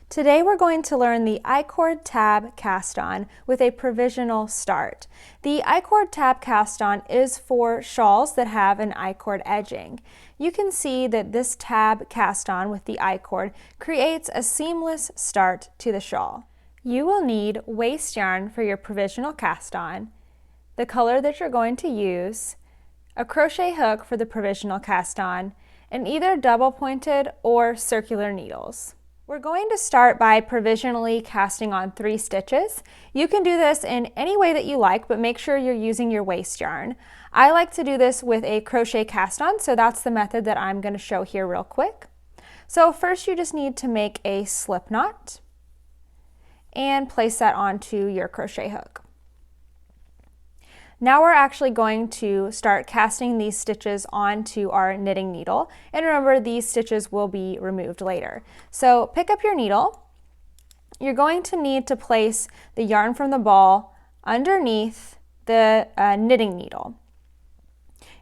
Today we're going to learn the I-cord tab cast-on with a provisional start. The I-cord tab cast-on is for shawls that have an I-cord edging. You can see that this tab cast-on with the I-cord creates a seamless start to the shawl. You will need waste yarn for your provisional cast-on, the color that you're going to use, a crochet hook for the provisional cast-on, and either double-pointed or circular needles. We're going to start by provisionally casting on 3 stitches. You can do this in any way that you like, but make sure you're using your waste yarn. I like to do this with a crochet cast on, so that's the method that I'm going to show here real quick. So first you just need to make a slip knot and place that onto your crochet hook. Now we're actually going to start casting these stitches onto our knitting needle. And remember, these stitches will be removed later. So pick up your needle. You're going to need to place the yarn from the ball underneath the knitting needle.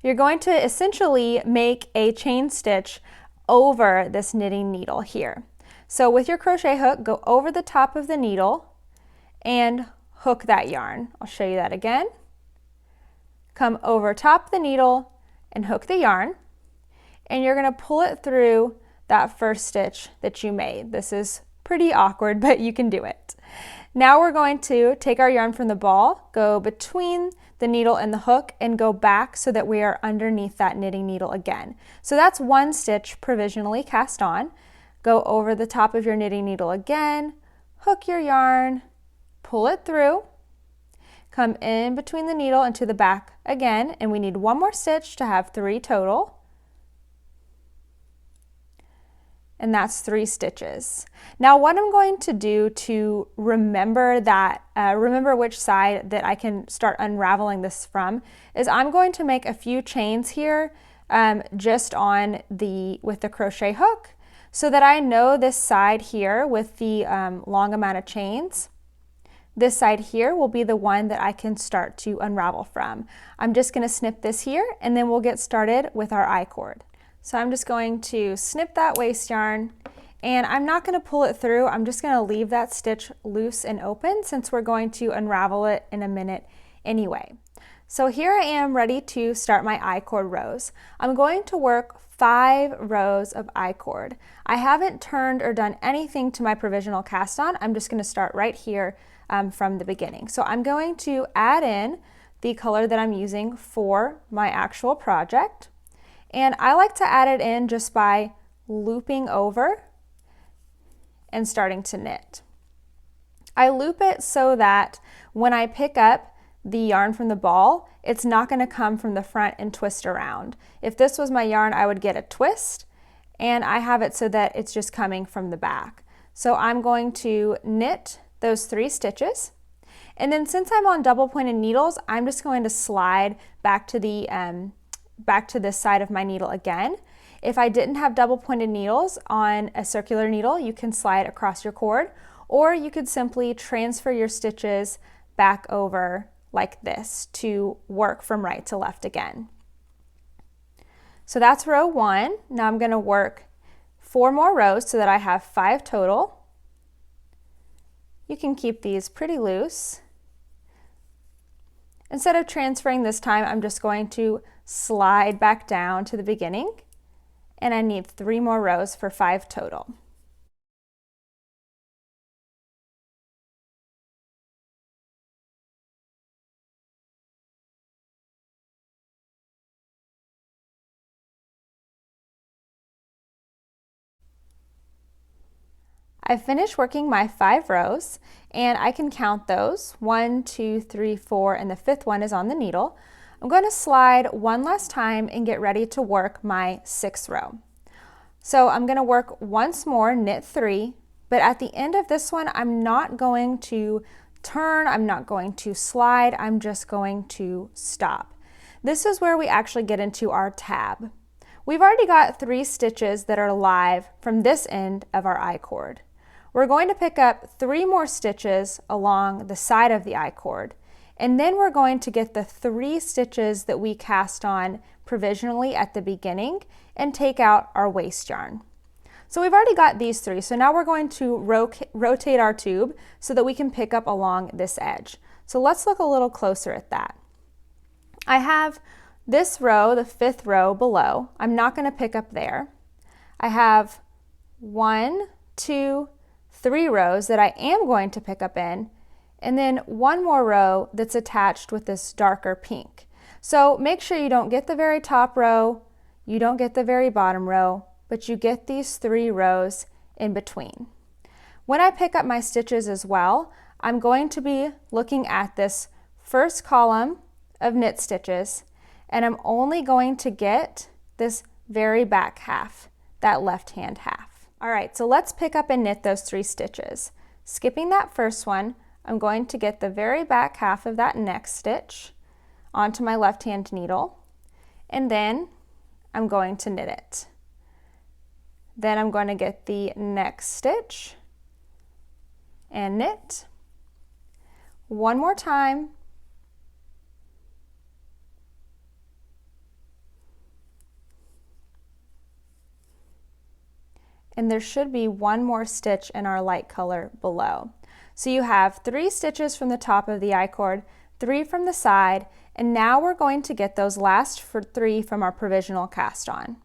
You're going to essentially make a chain stitch over this knitting needle here. So with your crochet hook, go over the top of the needle and hook that yarn. I'll show you that again. Come over top the needle and hook the yarn, and you're going to pull it through that first stitch that you made. This is pretty awkward, but you can do it. Now we're going to take our yarn from the ball, go between the needle and the hook, and go back so that we are underneath that knitting needle again. So that's 1 stitch provisionally cast on. Go over the top of your knitting needle again, hook your yarn, pull it through, come in between the needle and to the back again, and we need 1 more stitch to have 3 total. And that's 3 stitches. Now what I'm going to do to remember that, remember which side that I can start unraveling this from, is I'm going to make a few chains here just on with the crochet hook, so that I know this side here with the long amount of chains. This side here will be the one that I can start to unravel from. I'm just going to snip this here, and then we'll get started with our I-cord. So I'm just going to snip that waste yarn, and I'm not going to pull it through. I'm just going to leave that stitch loose and open since we're going to unravel it in a minute anyway. So here I am ready to start my I-cord rows. I'm going to work 5 rows of I-cord. I haven't turned or done anything to my provisional cast on. I'm just going to start right here from the beginning. So I'm going to add in the color that I'm using for my actual project, and I like to add it in just by looping over and starting to knit. I loop it so that when I pick up the yarn from the ball, it's not going to come from the front and twist around. If this was my yarn, I would get a twist, and I have it so that it's just coming from the back. So I'm going to knit those 3 stitches, and then since I'm on double pointed needles, I'm just going to slide back to this side of my needle again. If I didn't have double pointed needles on a circular needle, you can slide across your cord, or you could simply transfer your stitches back over like this to work from right to left again. So that's row 1. Now I'm going to work 4 more rows so that I have 5 total. You can keep these pretty loose. Instead of transferring this time, I'm just going to slide back down to the beginning, and I need 3 more rows for 5 total. I've finished working my 5 rows, and I can count those. 1, 2, 3, 4, and the 5th one is on the needle. I'm going to slide one last time and get ready to work my 6th row. So I'm going to work once more, knit 3, but at the end of this one, I'm not going to turn, I'm not going to slide, I'm just going to stop. This is where we actually get into our tab. We've already got 3 stitches that are live from this end of our I-cord. We're going to pick up 3 more stitches along the side of the I-cord, and then we're going to get the 3 stitches that we cast on provisionally at the beginning and take out our waste yarn. So we've already got these 3. So now we're going to rotate our tube so that we can pick up along this edge. So let's look a little closer at that. I have this row, the 5th row below. I'm not going to pick up there. I have 1, 2, 3 rows that I am going to pick up in, and then 1 more row that's attached with this darker pink. So make sure you don't get the very top row, you don't get the very bottom row, but you get these 3 rows in between. When I pick up my stitches as well, I'm going to be looking at this first column of knit stitches, and I'm only going to get this very back half, that left hand half. All right, so let's pick up and knit those 3 stitches. Skipping that first one, I'm going to get the very back half of that next stitch onto my left hand needle, and then I'm going to knit it. Then I'm going to get the next stitch and knit. One more time. And there should be 1 more stitch in our light color below. So you have 3 stitches from the top of the I-cord, 3 from the side, and now we're going to get those last 3 from our provisional cast on.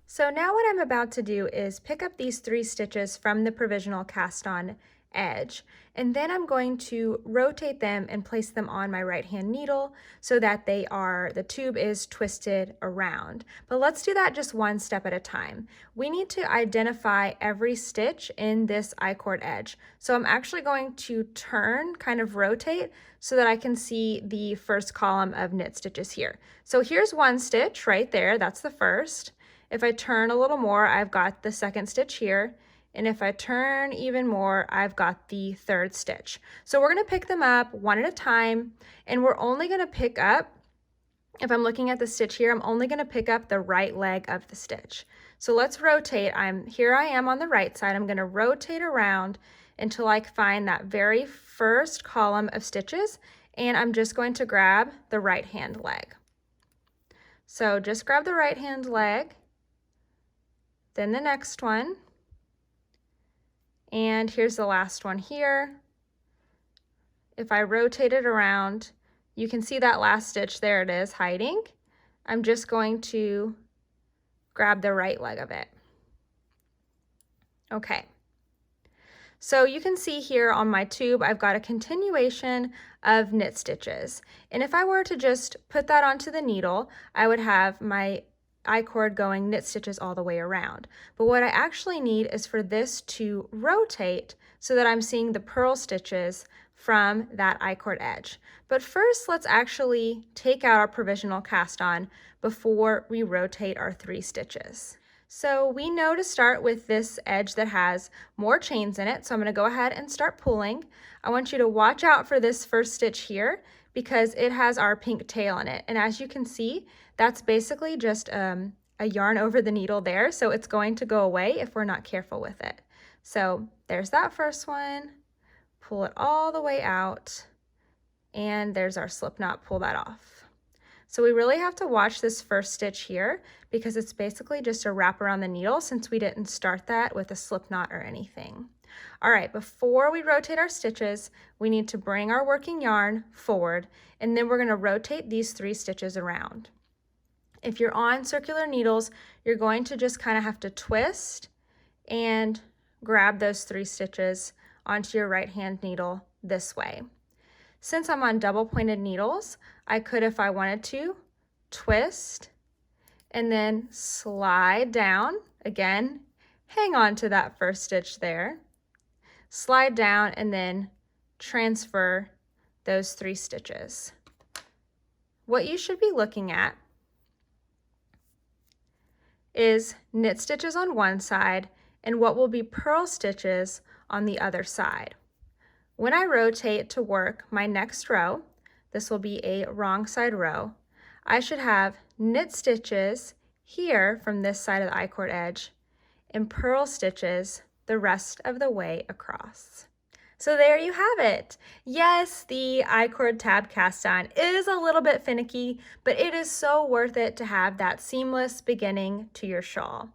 So now what I'm about to do is pick up these 3 stitches from the provisional cast on edge, and then I'm going to rotate them and place them on my right hand needle so that the tube is twisted around. But let's do that just one step at a time. We need to identify every stitch in this I-cord edge. So I'm actually going to turn, kind of rotate, so that I can see the first column of knit stitches here. So here's 1 stitch right there, that's the first. If I turn a little more, I've got the 2nd stitch here. And if I turn even more, I've got the 3rd stitch. So we're going to pick them up one at a time, and we're only going to pick up, if I'm looking at the stitch here, I'm only going to pick up the right leg of the stitch. So let's rotate. Here I am on the right side. I'm going to rotate around until I find that very first column of stitches, and I'm just going to grab the right hand leg. So just grab the right hand leg, then the next one. And here's the last one here. If I rotate it around, you can see that last stitch, there it is, hiding. I'm just going to grab the right leg of it. Okay. So you can see here on my tube, I've got a continuation of knit stitches. And if I were to just put that onto the needle, I would have my I-cord going knit stitches all the way around. But what I actually need is for this to rotate so that I'm seeing the purl stitches from that I-cord edge. But first, let's actually take out our provisional cast on before we rotate our 3 stitches. So we know to start with this edge that has more chains in it, so I'm going to go ahead and start pulling. I want you to watch out for this first stitch here because it has our pink tail in it, and as you can see, that's basically just a yarn over the needle there, so it's going to go away if we're not careful with it. So there's that first one, pull it all the way out, and there's our slip knot, pull that off. So we really have to watch this first stitch here because it's basically just a wrap around the needle since we didn't start that with a slip knot or anything. All right, before we rotate our stitches, we need to bring our working yarn forward, and then we're going to rotate these 3 stitches around. If you're on circular needles, you're going to just kind of have to twist and grab those 3 stitches onto your right hand needle this way. Since I'm on double pointed needles, I could, if I wanted to, twist and then slide down. Again, hang on to that first stitch there. Slide down and then transfer those 3 stitches. What you should be looking at is knit stitches on one side and what will be purl stitches on the other side. When I rotate to work my next row, this will be a wrong side row, I should have knit stitches here from this side of the I-cord edge and purl stitches the rest of the way across. So there you have it. Yes, the I-cord tab cast on is a little bit finicky, but it is so worth it to have that seamless beginning to your shawl.